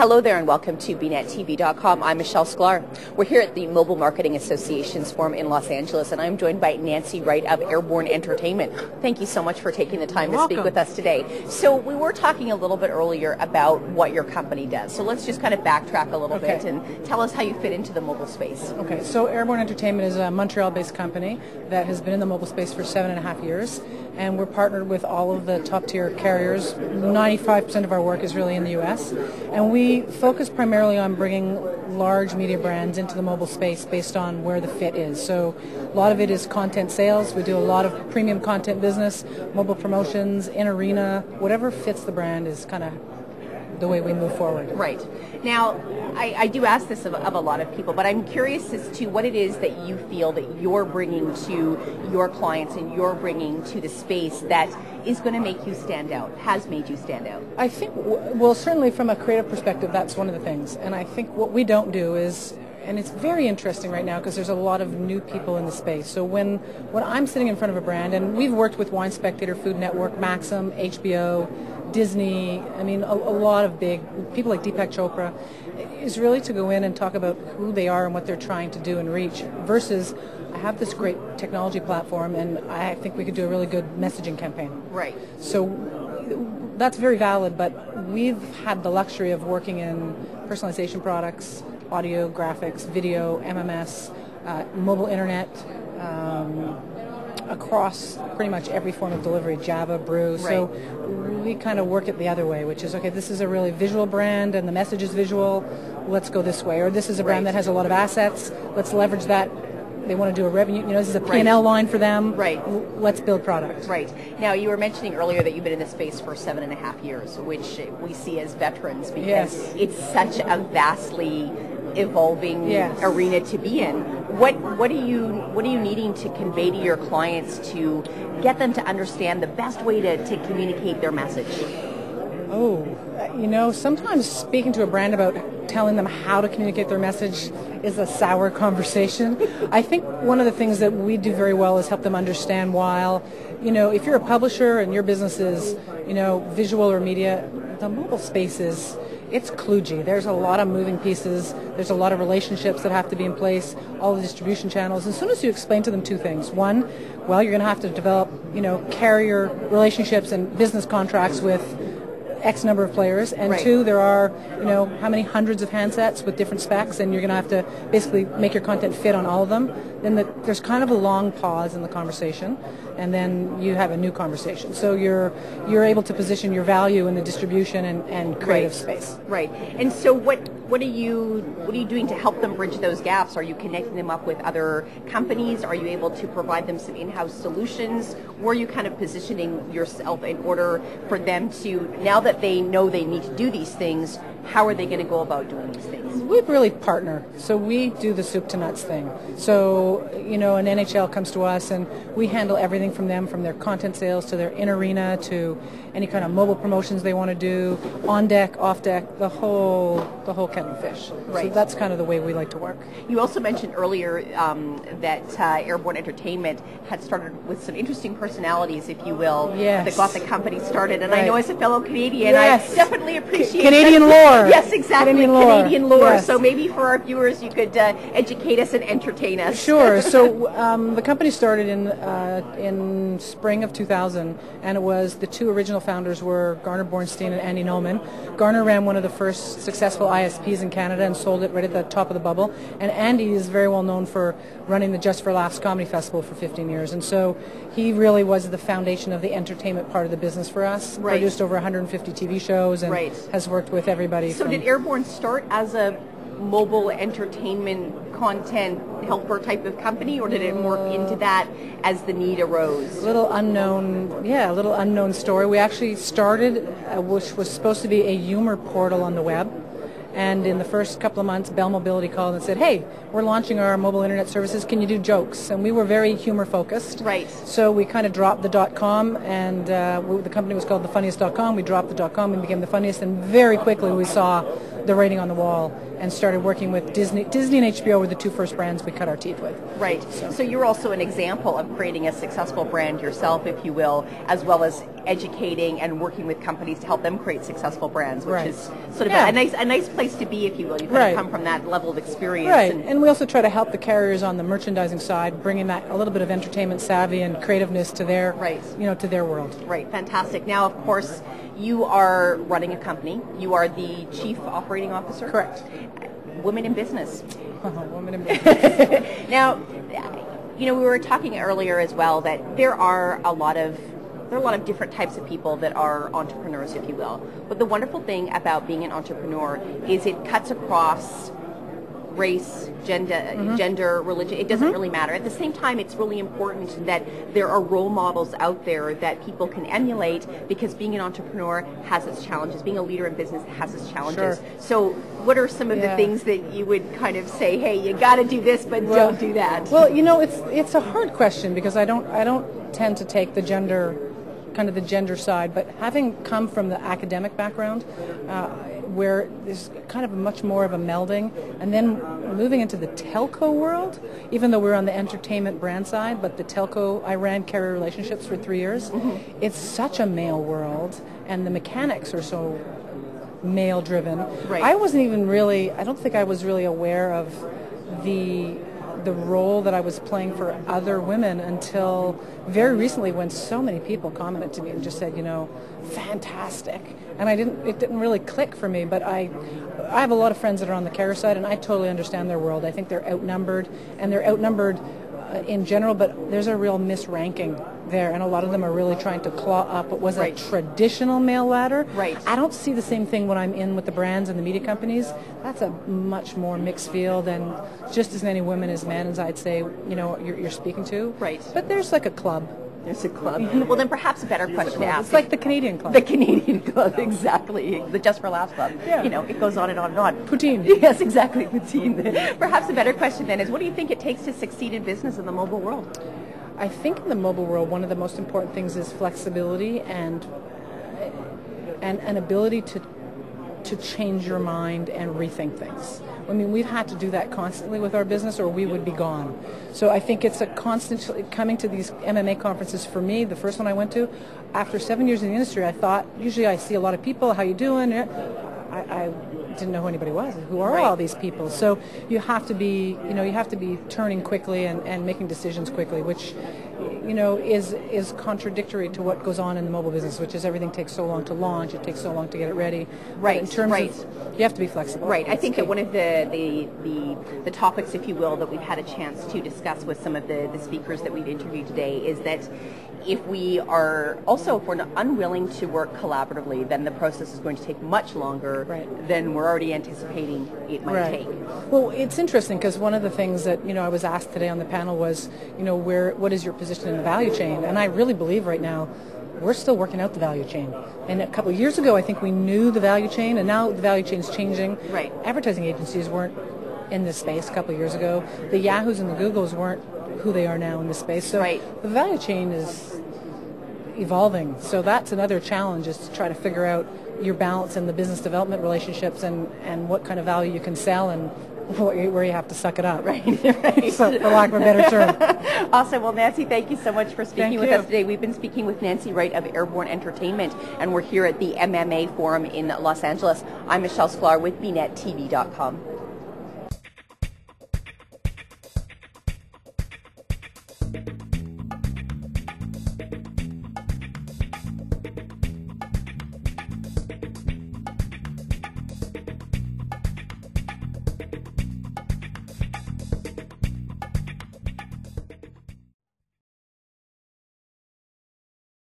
Hello there and welcome to bnetTV.com. I'm Michelle Sklar. We're here at the Mobile Marketing Association's Forum in Los Angeles, and I'm joined by Nancie Wight of Airborne Entertainment. Thank you so much for taking the time to speak with us today. So we were talking a little bit earlier about what your company does. So let's just kind of backtrack a little bit and tell us how you fit into the mobile space. Okay, so Airborne Entertainment is a Montreal-based company that has been in the mobile space for 7.5 years, and we're partnered with all of the top-tier carriers. 95% of our work is really in the U.S., and we focus primarily on bringing large media brands into the mobile space based on where the fit is. So a lot of it is content sales. We do a lot of premium content business, mobile promotions, in-arena, whatever fits the brand is kind of the way we move forward. Right. Now, I do ask this of a lot of people, but I'm curious as to what it is that you feel that you're bringing to your clients and you're bringing to the space that is going to make you stand out, has made you stand out. I think, well, certainly from a creative perspective, that's one of the things. And I think what we don't do is, and it's very interesting right now because there's a lot of new people in the space. So when I'm sitting in front of a brand, and we've worked with Wine Spectator, Food Network, Maxim, HBO, Disney, I mean a lot of big people like Deepak Chopra, is really to go in and talk about who they are and what they're trying to do and reach versus I have this great technology platform and I think we could do a really good messaging campaign. Right. So that's very valid, but we've had the luxury of working in personalization products, audio, graphics, video, MMS, mobile internet, across pretty much every form of delivery, Java, Brew. So we kind of work it the other way, which is, okay, this is a really visual brand and the message is visual, let's go this way. Or this is a brand that has a lot of assets, let's leverage that. They want to do a revenue, this is a P&L line for them. Right. Let's build product. Right. Now, you were mentioning earlier that you've been in this space for 7.5 years, which we see as veterans because it's such a vastly evolving arena to be in. What are you needing to convey to your clients to get them to understand the best way to communicate their message? Sometimes speaking to a brand about telling them how to communicate their message is a sour conversation. I think one of the things that we do very well is help them understand while, if you're a publisher and your business is, visual or media, the mobile space it's kludgy. There's a lot of moving pieces. There's a lot of relationships that have to be in place, all the distribution channels. As soon as you explain to them two things. One, well, you're going to have to develop, carrier relationships and business contracts with X number of players. And two, there are, how many hundreds of handsets with different specs, and you're going to have to basically make your content fit on all of them. Then there's kind of a long pause in the conversation, and then you have a new conversation. So you're able to position your value in the distribution and creative space. Right. And so what are you doing to help them bridge those gaps? Are you connecting them up with other companies? Are you able to provide them some in-house solutions? Or are you kind of positioning yourself in order for them to, now that they know they need to do these things, how are they going to go about doing these things? We really partner. So we do the soup to nuts thing. So, an NHL comes to us and we handle everything from them, from their content sales to their in-arena to any kind of mobile promotions they want to do, on deck, off deck, the whole kettle of fish. Right. So that's kind of the way we like to work. You also mentioned earlier that Airborne Entertainment had started with some interesting personalities, if you will, that got the company started. And I know as a fellow Canadian, I definitely appreciate Canadian lore. Yes, exactly. Canadian lore. Yes. So maybe for our viewers, you could educate us and entertain us. Sure. So the company started in spring of 2000, and it was the two original founders were Garner Bornstein and Andy Noman. Garner ran one of the first successful ISPs in Canada and sold it right at the top of the bubble. And Andy is very well known for running the Just for Laughs Comedy Festival for 15 years. And so he really was the foundation of the entertainment part of the business for us. Right. Produced over 150 TV shows and has worked with everybody. So did Airborne start as a mobile entertainment content helper type of company, or did it morph into that as the need arose? A little unknown story. We actually started, which was supposed to be a humor portal on the web. And in the first couple of months, Bell Mobility called and said, hey, we're launching our mobile internet services. Can you do jokes? And we were very humor focused. Right. So we kind of dropped the .com, and the company was called thefunniest.com. We dropped the .com and became the funniest. And very quickly we saw the writing on the wall and started working with Disney. Disney and HBO were the two first brands we cut our teeth with. Right. So you're also an example of creating a successful brand yourself, if you will, as well as educating and working with companies to help them create successful brands, which is sort of a nice place to be, if you will. You kind of come from that level of experience. Right. And we also try to help the carriers on the merchandising side, bringing that a little bit of entertainment savvy and creativeness to their, to their world. Right. Fantastic. Now, of course, you are running a company. You are the Chief Operating Officer. Correct. Women in business. Women in business. Now, we were talking earlier as well that there are a lot of different types of people that are entrepreneurs, if you will. But the wonderful thing about being an entrepreneur is it cuts across race, gender, religion. It doesn't really matter. At the same time, it's really important that there are role models out there that people can emulate, because being an entrepreneur has its challenges. Being a leader in business has its challenges. Sure. So what are some of the things that you would kind of say, hey, you got to do this, but don't do that? Well, it's a hard question, because I don't tend to take the gender side, but having come from the academic background, where there's kind of much more of a melding, and then moving into the telco world, even though we're on the entertainment brand side, but the telco, I ran carrier relationships for 3 years. It's such a male world, and the mechanics are so male driven. Right. I don't think I was really aware of the role that I was playing for other women until very recently, when so many people commented to me and just said, fantastic. And it didn't really click for me, but I have a lot of friends that are on the carrier side, and I totally understand their world. I think they're outnumbered, and they're outnumbered in general, but there's a real misranking there, and a lot of them are really trying to claw up what was a traditional male ladder. Right. I don't see the same thing when I'm in with the brands and the media companies. That's a much more mixed field, and just as many women as men, as I'd say, you're speaking to. Right. But there's like a club. There's a club. Well, then perhaps a better question to ask. It's like the Canadian club. The Canadian club, exactly. The Just for Laughs club. Yeah. It goes on and on and on. Poutine. Yes, exactly, poutine. Perhaps a better question then is, what do you think it takes to succeed in business in the mobile world? I think in the mobile world, one of the most important things is flexibility and an ability to change your mind and rethink things. I mean, we've had to do that constantly with our business, or we would be gone. So I think it's a constant coming to these MMA conferences. For me, the first one I went to, after 7 years in the industry, I thought, usually I see a lot of people, how you doing? I didn't know who anybody was. Who are all these people? So you have to be, turning quickly and making decisions quickly, which, is contradictory to what goes on in the mobile business, which is everything takes so long to launch, it takes so long to get it ready. Right. But in terms of, you have to be flexible. Right. I think that one of the topics, if you will, that we've had a chance to discuss with some of the speakers that we've interviewed today is that if we're unwilling to work collaboratively, then the process is going to take much longer than we're already anticipating it might take. Well, it's interesting, because one of the things that I was asked today on the panel was, what is your position in the value chain? And I really believe right now we're still working out the value chain. And a couple of years ago, I think we knew the value chain, and now the value chain is changing. Right. Advertising agencies weren't in this space a couple of years ago. The Yahoos and the Googles weren't who they are now in this space. So the value chain is evolving. So that's another challenge, is to try to figure out your balance in the business development relationships and what kind of value you can sell and where you have to suck it up. Right. So, for lack of a better term. Awesome. Well, Nancie, thank you so much for speaking with us today. We've been speaking with Nancie Wight of Airborne Entertainment, and we're here at the MMA Forum in Los Angeles. I'm Michelle Sklar with bnetTV.com.